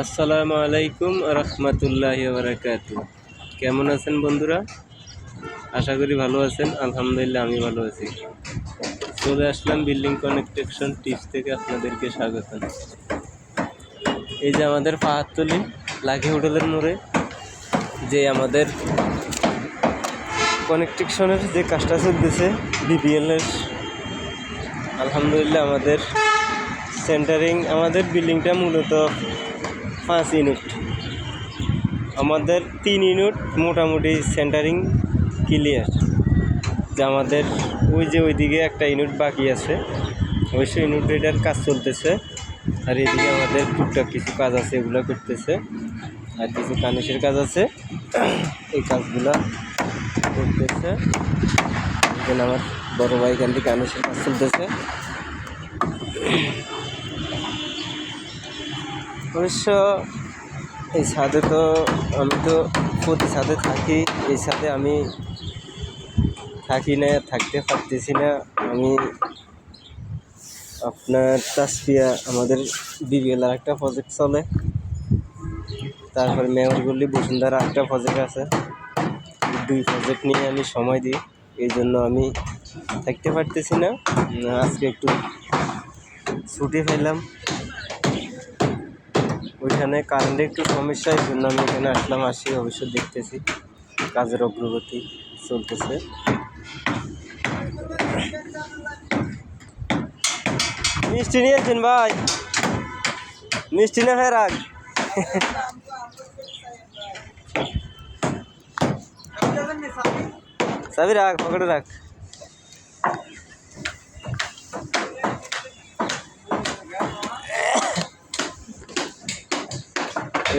আসসালামু আলাইকুম রহমতুল্লাহি ওয়া বারাকাতুহু। কেমন আছেন বন্ধুরা? আশা করি ভালো আছেন। আলহামদুলিল্লাহ আমি ভালো আছি। চলে আসলাম বিল্ডিং কনস্ট্রাকশন টিপস থেকে, আপনাদেরকে স্বাগতম। এই যে আমাদের পাহাড়তলি লাকি হোটেলের মোড়ে যে আমাদের কনস্ট্রাকশনের যে কাজটা চলতেছে বিপিএলের, আলহামদুলিল্লাহ আমাদের সেন্টারিং, আমাদের বিল্ডিংটা মূলত 5 ইউনিট, আমাদের 3 ইউনিট মোটামুটি সেন্টারিং ক্লিয়ার। যে আমাদের ওই যে ওইদিকে একটা ইউনিট বাকি আছে, অবশ্য ইউনিট এটার কাজ চলতেছে। আর এদিকে আমাদের টুকটাক কিছু কাজ আছে, এগুলো করতেছে। আর কিছু কানেশের কাজ আছে, এই কাজগুলা করতেছে। এখানে আমার বড় ভাই এখান থেকে কানেশের কাজ চলতেছে। অবশ্য এই ছাদে তো আমি তো প্রতি ছাদে থাকি, এই ছাদে আমি থাকি না, থাকতে পারতেছি না। আমি আপনার তাসপিয়া, আমাদের বিবিএল আর একটা প্রজেক্ট চলে, তারপরে মেয়রগুলি বসুন্ধরা একটা প্রজেক্ট আছে। 2 প্রজেক্ট নিয়ে আমি সময় দিই, এই জন্য আমি থাকতে পারতেছি না। আজকে একটু ছুটি পেলাম, ওইখানে কারেন্টের একটু সমস্যা, এই জন্য আমি এখানে আসি। অবশ্য দেখতেছি কাজের অগ্রগতি চলতেছে। মিষ্টি নিয়েছেন ভাই? মিষ্টি না ফের রাখ। চাবি রাখ, পকেটে রাখ।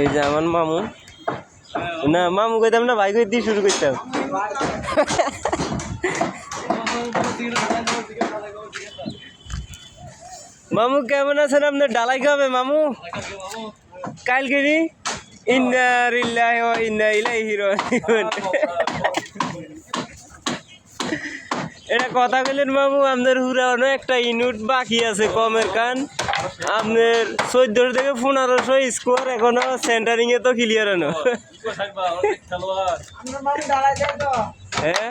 এই যে আমার মামু, না মামু কইতাম না, ভাই কই দিয়ে শুরু করতাম। মামু কেমন আছেন? আপনার ডালাই খাবে মামু কালকে নি? ইন্না লিল্লাহি ওয়া ইন্না ইলাইহি রাজিউন। এটা কথা কইলেন মামু, আপনার হুরানো একটা ইউনিট বাকি আছে কমের কান। আপনার 14 থেকে 1500 স্কোয়ার এখনো সেন্টারিং এ তো ক্লিয়ার হলো। হ্যাঁ,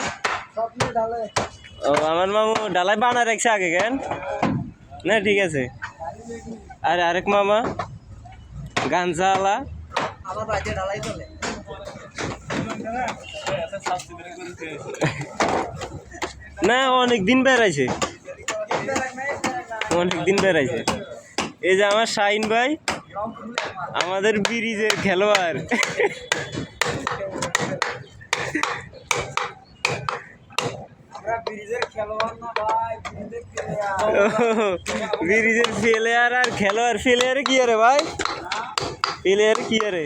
ও আমার মামু ডালাই বানা রাখছে আগে কেন না, ঠিক আছে। আর আরেক মামা গাঞ্জাওয়ালা, না অনেক দিন বেড়াইছে, এই যে আমার শাহিন ভাই, আমাদের ব্রিজের খেলোয়াড়। ব্রিজের প্লেয়ার আর খেলোয়াড়। প্লেয়ারে কি আরে ভাই, প্লেয়ারে কি আরে,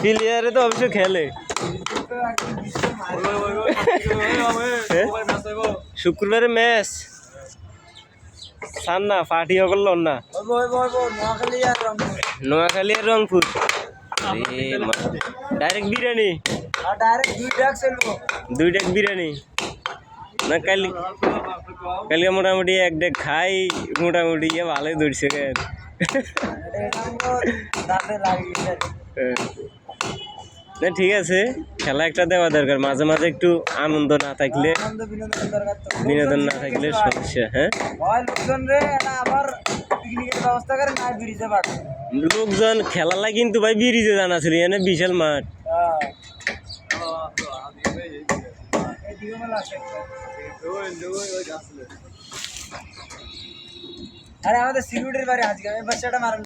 প্লেয়ারে তো অবশ্য খেলে। শুক্রবারে ম্যাচ সান না, পার্টি করল না, নোয়াখালী আর রংপুর। ডাইরেক্ট বিরিয়ানি, 2 ডাক বিরিয়ানি না। কালকে মোটামুটি 1 ডাক খাই, মোটামুটি ভালোই ধরছে। না ঠিক আছে, খেলা একটা দেওয়া দরকার, মাঝে মাঝে একটু আনন্দ না থাকলে, বিনোদন না থাকলে সমস্যা। হ্যাঁ, লোকজন খেলা লাগে কিন্তু ভাই ব্রিজে জানা ছিল, এখানে বিশাল মাঠ। আরে আমাদের সিকিউরিটির বাড়ি আজকে বাচ্চাটা মারেন।